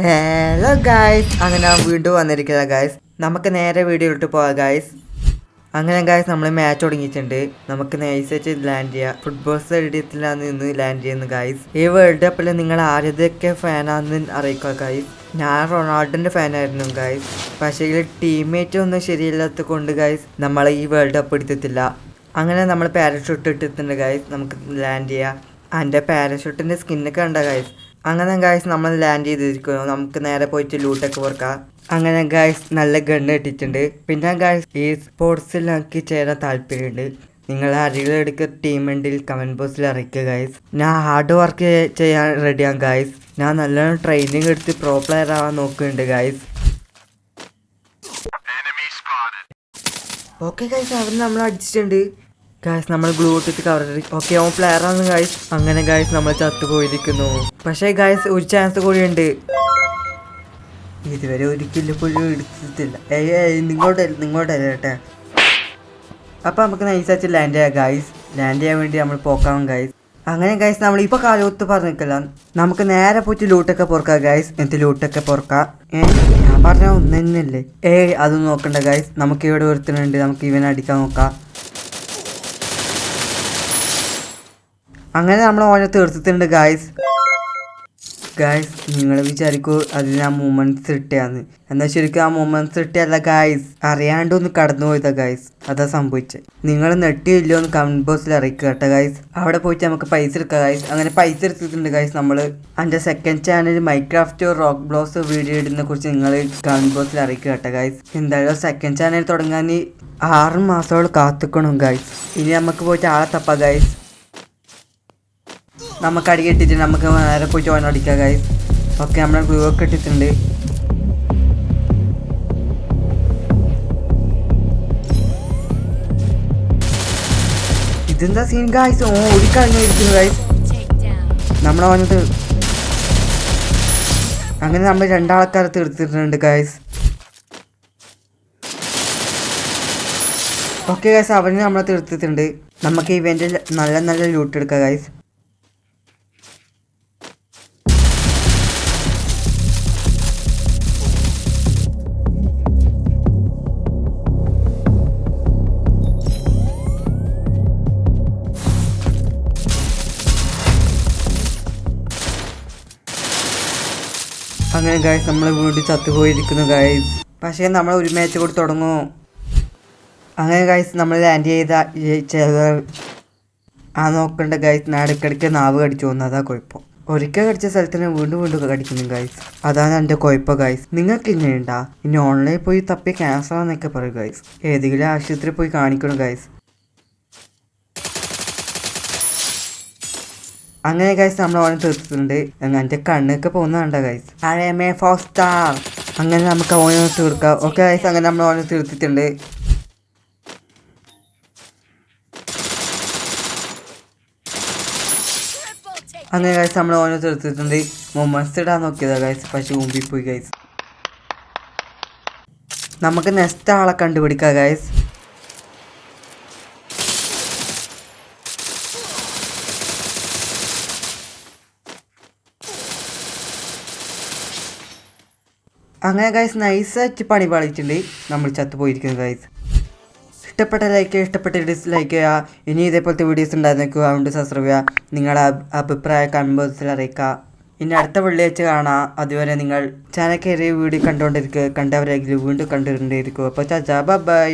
Hello guys, അങ്ങനെ വീണ്ടും വന്നിരിക്കുക ഗായ്സ്. നമുക്ക് നേരെ വീഡിയോയിലോട്ട് പോവാം ഗായ്സ്. അങ്ങനെ ഗായ്സ് നമ്മൾ മാച്ച് തുടങ്ങിയിട്ടുണ്ട്. നമുക്ക് നൈസായിട്ട് ലാൻഡ് ചെയ്യാം. ഫുട്ബോൾ സ്റ്റേഡിയത്തിലാണ് ഇന്ന് ലാൻഡ് ചെയ്യുന്നത് ഗായ്സ്. ഈ വേൾഡ് കപ്പിൽ നിങ്ങൾ ആരതൊക്കെ ഫാനാണെന്ന് അറിയിക്കുക ഗായ്സ്. ഞാൻ റൊണാൾഡോൻ്റെ ഫാനായിരുന്നു ഗായ്സ്. പക്ഷേ ഈ ടീംമേറ്റ് ഒന്നും ശരിയല്ലാത്ത കൊണ്ട് ഗായ്സ് നമ്മൾ ഈ വേൾഡ് കപ്പ് എടുത്തിട്ടില്ല. അങ്ങനെ നമ്മൾ പാരഷൂട്ട് ഇട്ടിട്ടുണ്ട് ഗായ്സ്. നമുക്ക് ലാൻഡ് ചെയ്യാം. എൻ്റെ പാരഷൂട്ടിൻ്റെ സ്കിന്നൊക്കെ കണ്ട ഗായ്സ്. അങ്ങനെ ഗായ്സ് നമ്മൾ ലാൻഡ് ചെയ്തിരിക്കുന്നു. നമുക്ക് നേരെ പോയിട്ട് ലൂട്ടൊക്കെ കൊടുക്കാം. അങ്ങനെ ഗായ്സ് നല്ല ഗണ്ണ് ഇട്ടിട്ടുണ്ട്. പിന്നെ ഗായ്സ് ഈ സ്പോർട്സിൽ എനിക്ക് ചേരാൻ താല്പര്യമുണ്ട്. നിങ്ങൾ ആരെങ്കിലും എടുക്കുന്ന ടീമുണ്ടെങ്കിൽ കമൻറ്റ് ബോക്സിൽ അറിയിക്കുക ഗായ്സ്. ഞാൻ ഹാർഡ് വർക്ക് ചെയ്യാൻ റെഡിയാണ് ഗായ്സ്. ഞാൻ നല്ലോണം ട്രെയിനിങ് എടുത്ത് പ്രോ പ്ലെയർ ആവാൻ നോക്കുന്നുണ്ട് ഗായ്സ്. ഓക്കെ ഗായ്സ്, അവർ നമ്മൾ അടിച്ചിട്ടുണ്ട് ഗായ്സ്. നമ്മൾ ഗ്ലൂ ഇട്ടിട്ട് കവർ ഓക്കെ അവൻ പ്ലെയറാണ് ഗായ്സ്. അങ്ങനെ ഗായ്സ് നമ്മൾ ചത്തു പോയിരിക്കുന്നു. പക്ഷേ ഗായ്സ് ഒരു ചാൻസ് കൂടിയുണ്ട്. ഇതുവരെ ഒരിക്കലും പോലും എടുത്തിട്ടില്ല. നിങ്ങോട്ടല്ല കേട്ടെ. അപ്പം നമുക്ക് നൈസായിട്ട് ലാൻഡ് ചെയ്യാം ഗായ്സ്. ലാൻഡ് ചെയ്യാൻ വേണ്ടി നമ്മൾ പോക്കാം ഗായ്സ്. അങ്ങനെ ഗായ്സ് നമ്മളിപ്പോൾ കാലത്ത് പറഞ്ഞിട്ടില്ല. നമുക്ക് നേരെ പോയിട്ട് ലൂട്ടൊക്കെ പൊറക്കാം ഗായ്സ്. എന്നിട്ട് ലൂട്ടൊക്കെ പൊറക്കാം. ഞാൻ പറഞ്ഞ ഒന്ന് തന്നെയല്ലേ. അത് നോക്കണ്ട ഗായ്സ്. നമുക്ക് ഇവിടെ ഒരുത്തനുണ്ട്. നമുക്ക് ഇവനെ അടിക്കാൻ നോക്കാം. അങ്ങനെ നമ്മൾ ഓനെ തീർത്തിട്ടുണ്ട് ഗായ്സ്. നിങ്ങൾ വിചാരിക്കൂ അതിന് ആ മൂമെന്റ്സ് ഇട്ടയാന്ന്. എന്നാൽ ശരിക്കും ആ മൂമെന്റ്സ് ഇട്ടയല്ല ഗായ്സ്, അറിയാണ്ടൊന്ന് കടന്നു പോയതാ ഗായ്സ്. അതാ സംഭവിച്ചത്. നിങ്ങൾ നെട്ടിയില്ലോ എന്ന് കമന്റ് ബോക്സിൽ അറിയിക്കുക കേട്ടോ ഗായ്സ്. അവിടെ പോയിട്ട് നമുക്ക് പൈസ എടുക്കാം ഗായ്സ്. അങ്ങനെ പൈസ എടുത്തിട്ടുണ്ട് ഗായ്സ്. നമ്മൾ എൻ്റെ second channel Minecraft rock blows video ഇടുന്നതിനെ കുറിച്ച് നിങ്ങൾ കമന്റ് ബോക്സിൽ അറിയിക്കുക കേട്ടോ ഗായ്സ്. എന്തായാലും സെക്കൻഡ് ചാനൽ തുടങ്ങാൻ 6 മാസത്തോളം കാത്തിക്കണം ഗായ്സ്. ഇനി നമുക്ക് പോയിട്ട് ആളെ തപ്പാം ഗായ്സ്. നമുക്ക് അടി കെട്ടിട്ട് നമുക്ക് നേരെ പോയിട്ട് ഓൻ അടിക്കാം ഗായ്സ്. ഓക്കെ നമ്മൾ ഗ്ലൂ ഒക്കെ ഇട്ടിട്ടുണ്ട്. ഇതെന്താ സീൻ ഗായ്സ്? ഓടിക്കളഞ്ഞിരിക്കുന്നു ഗായ്സ്. നമ്മളെ വന്നിട്ട് അങ്ങനെ നമ്മൾ 2 ആൾക്കാരെ തീർത്തിട്ടുണ്ട് ഗായ്സ്. ഓക്കെ ഗായ്സ്, അവന് നമ്മളെ തീർത്തിട്ടുണ്ട്. നമുക്ക് ഇവൻ്റെ നല്ല നല്ല ലൂട്ട് എടുക്കാം ഗായ്സ്. അങ്ങനെ ഗായ്സ് നമ്മൾ വീണ്ടും ചത്തുപോയിരിക്കുന്നു ഗായ്സ്. പക്ഷേ നമ്മൾ ഒരു മാച്ച് കൂടി തുടങ്ങുമോ? അങ്ങനെ ഗായ്സ് നമ്മൾ ലാൻഡ് ചെയ്ത നോക്കണ്ട ഗായ്സ്. ഞാൻ ഇടയ്ക്കിടയ്ക്ക് നാവ് കടിച്ചു പോകുന്നു. അതാ കുഴപ്പം. ഒരിക്കൽ കടിച്ച സ്ഥലത്തിന് വീണ്ടും വീണ്ടും കടിക്കുന്നു ഗായ്സ്. അതാണ് എൻ്റെ കുഴപ്പം ഗായ്സ്. നിങ്ങൾക്ക് ഇങ്ങനെയുണ്ടാ? ഇനി ഓൺലൈനിൽ പോയി തപ്പി ക്യാൻസർ എന്നൊക്കെ പറയും ഗായ്സ്. ഏതെങ്കിലും ആശുപത്രിയിൽ പോയി കാണിക്കണം ഗായ്സ്. അങ്ങനെ ഗായ്സ് നമ്മൾ ഓനെ തീർത്തിട്ടുണ്ട്. എൻ്റെ കണ്ണൊക്കെ പോകുന്നതാണ്ട ഗായ്സ്. അഴമേ 4 സ്റ്റാർ. അങ്ങനെ നമുക്ക് ഓനെ തീർക്കാം. ഓക്കെ ഗായ്സ്, അങ്ങനെ നമ്മൾ ഓനെ തീർത്തിട്ടുണ്ട്. അങ്ങനെ ഗായ്സ് നമ്മൾ ഓനെ തീർത്തിട്ടുണ്ട്. മൊമൻസ് ഇടാൻ നോക്കിയതാ ഗായ്സ്, പക്ഷെ മുമ്പിൽ പോയി ഗായ്സ്. നമുക്ക് നെക്സ്റ്റ് ആളെ കണ്ടുപിടിക്കാം ഗായ്സ്. അങ്ങനെ ഗായ്സ് നൈസായിട്ട് പണി പാളിയിട്ടുണ്ട്. നമ്മൾ ചത്തുപോയിരിക്കുന്നു ഗായ്സ്. ഇഷ്ടപ്പെട്ട ലൈക്ക് ചെയ്യുക, ഇഷ്ടപ്പെട്ട ഡിസ്ലൈക്ക് ചെയ്യുക. ഇനി ഇതേപോലത്തെ വീഡിയോസ് ഉണ്ടായിരുന്നേക്കുക. അതുകൊണ്ട് സബ്സ്ക്രൈബ് ചെയ്യുക. നിങ്ങളുടെ അഭിപ്രായം കമന്റ് ബോക്സിൽ അറിയിക്കുക. ഇനി അടുത്ത വെള്ളിയാഴ്ച കാണാം. അതുവരെ നിങ്ങൾ ചാനൽ കയറിയ വീഡിയോ കണ്ടുകൊണ്ടിരിക്കുക. കണ്ടവരെങ്കിലും വീണ്ടും കണ്ടുകൊണ്ടിരിക്കുക. അപ്പോൾ ചാച്ചാ ബൈ.